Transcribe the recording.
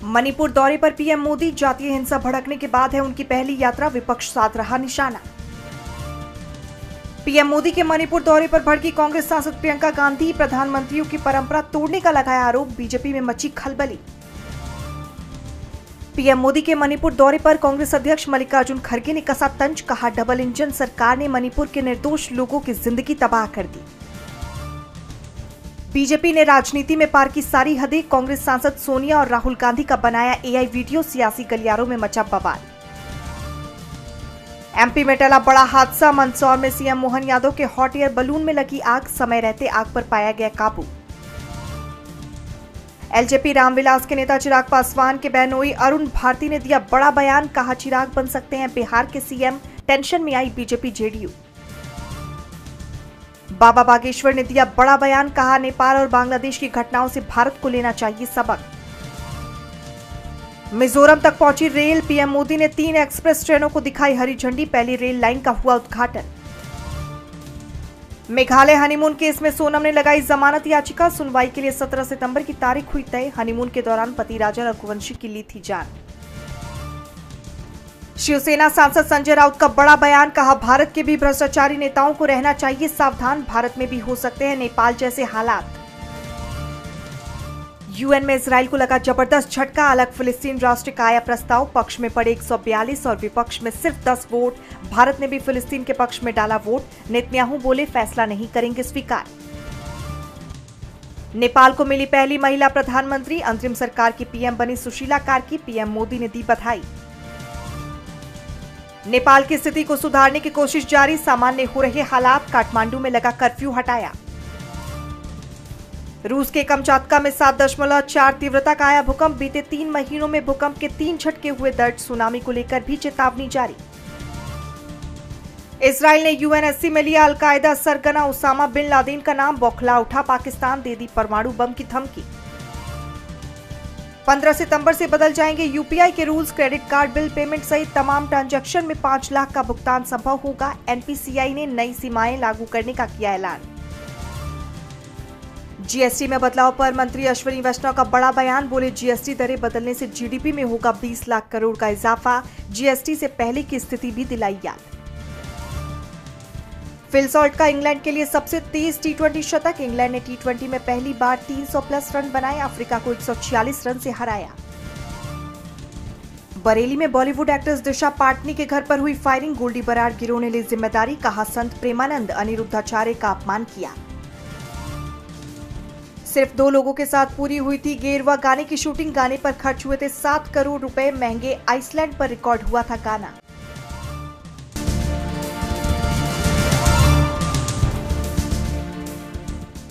मणिपुर दौरे पर पीएम मोदी, जातीय हिंसा भड़कने के बाद है उनकी पहली यात्रा, विपक्ष साध रहा निशाना। पीएम मोदी के मणिपुर दौरे पर भड़की कांग्रेस सांसद प्रियंका गांधी, प्रधानमंत्रियों की परंपरा तोड़ने का लगाया आरोप, बीजेपी में मची खलबली। पीएम मोदी के मणिपुर दौरे पर कांग्रेस अध्यक्ष मल्लिकार्जुन खड़गे ने कसा तंज, कहा डबल इंजन सरकार ने मणिपुर के निर्दोष लोगों की जिंदगी तबाह कर दी। बीजेपी ने राजनीति में पार की सारी हदें, कांग्रेस सांसद सोनिया और राहुल गांधी का बनाया एआई वीडियो, सियासी गलियारों में मचा बवाल। एमपी में टला बड़ा हादसा, मंदसौर में सीएम मोहन यादव के हॉट एयर बलून में लगी आग, समय रहते आग पर पाया गया काबू। एलजेपी रामविलास के नेता चिराग पासवान के बहनोई अरुण भारती ने दिया बड़ा बयान, कहा चिराग बन सकते हैं बिहार के सीएम, टेंशन में आई बीजेपी जेडीयू। बाबा बागेश्वर ने दिया बड़ा बयान, कहा नेपाल और बांग्लादेश की घटनाओं से भारत को लेना चाहिए सबक। मिजोरम तक पहुंची रेल, पीएम मोदी ने 3 एक्सप्रेस ट्रेनों को दिखाई हरी झंडी, पहली रेल लाइन का हुआ उद्घाटन। मेघालय हनीमून केस में सोनम ने लगाई जमानत याचिका, सुनवाई के लिए 17 सितंबर की तारीख हुई तय, हनीमून के दौरान पति राजा रघुवंशी की ली थी जान। शिवसेना सांसद संजय राउत का बड़ा बयान, कहा भारत के भी भ्रष्टाचारी नेताओं को रहना चाहिए सावधान, भारत में भी हो सकते हैं नेपाल जैसे हालात। यूएन में इजराइल को लगा जबरदस्त झटका, अलग फिलिस्तीन राष्ट्र का आया प्रस्ताव, पक्ष में पड़े 142 और विपक्ष में सिर्फ 10 वोट, भारत ने भी फिलिस्तीन के पक्ष में डाला वोट, नेतन्याहू बोले फैसला नहीं करेंगे स्वीकार। नेपाल को मिली पहली महिला प्रधानमंत्री, अंतरिम सरकार की पीएम बनी सुशीला कार्की, पीएम मोदी ने दी बधाई। नेपाल की स्थिति को सुधारने की कोशिश जारी, सामान्य हो रहे हालात, काठमांडू में लगा कर्फ्यू हटाया। रूस के कमचातका में 7.4 तीव्रता का आया भूकंप, बीते 3 महीनों में भूकंप के 3 झटके हुए दर्ज, सुनामी को लेकर भी चेतावनी जारी। इजराइल ने यूएनएससी में लिया अलकायदा सरगना उसामा बिन लादेन का नाम, बौखला उठा पाकिस्तान, दे दी परमाणु बम की धमकी। 15 सितंबर से बदल जाएंगे यूपीआई के rules, credit card bill payment सहित तमाम ट्रांजैक्शन में 5 लाख का भुगतान संभव होगा, एनपीसीआई ने नई सीमाएं लागू करने का किया ऐलान। जीएसटी में बदलाव पर मंत्री अश्विनी वैष्णव का बड़ा बयान, बोले जीएसटी दरें बदलने से जीडीपी में होगा 20 लाख करोड़ का इजाफा, जीएसटी से पहले की स्थिति भी दिलाई याद। फिल सॉल्ट का इंग्लैंड के लिए सबसे तेज टी20 शतक, इंग्लैंड ने टी20 में पहली बार 300+ रन बनाए, अफ्रीका को 146 रन से हराया। बरेली में बॉलीवुड एक्ट्रेस दिशा पाटनी के घर पर हुई फायरिंग, गोल्डी बराड़ गिरोह ने ली जिम्मेदारी, कहा संत प्रेमानंद अनिरुद्धाचार्य का अपमान किया। सिर्फ 2 लोगों के साथ पूरी हुई थी गेरवा गाने की शूटिंग, गाने पर खर्च हुए थे 7 करोड़ रुपए, महंगे आइसलैंड पर रिकॉर्ड हुआ था गाना।